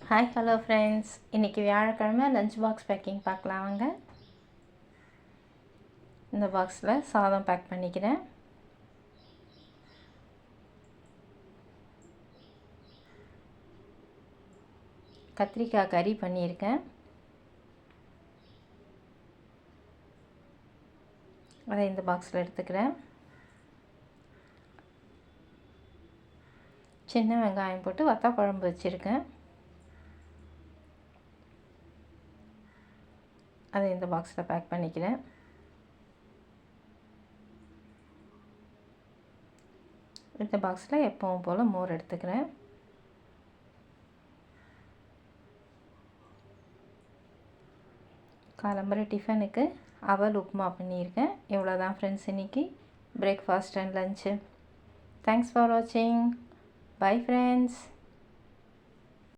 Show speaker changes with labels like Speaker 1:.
Speaker 1: Hi hello friends, இன்றைக்கி வியாழக்கிழமை lunch box packing பார்க்கலாம் வாங்க. இந்த பாக்ஸில் சாதம் பேக் பண்ணிக்கிறேன். கத்திரிக்காய் கறி பண்ணியிருக்கேன். அதை இந்த பாக்ஸில் எடுத்துக்கிறேன். சின்ன வெங்காயம் போட்டு வத்த குழம்பு வச்சுருக்கேன். அதை இந்த பாக்ஸில் பேக் பண்ணிக்கிறேன். இந்த பாக்ஸில் எப்பவும் போல் மோர் எடுத்துக்கிறேன். காலம்பரை டிஃபனுக்கு அவல் உப்புமா பண்ணியிருக்கேன். இவ்வளோதான் ஃப்ரெண்ட்ஸ் இன்றைக்கி breakfast and lunch. Thanks for வாட்சிங். Bye friends.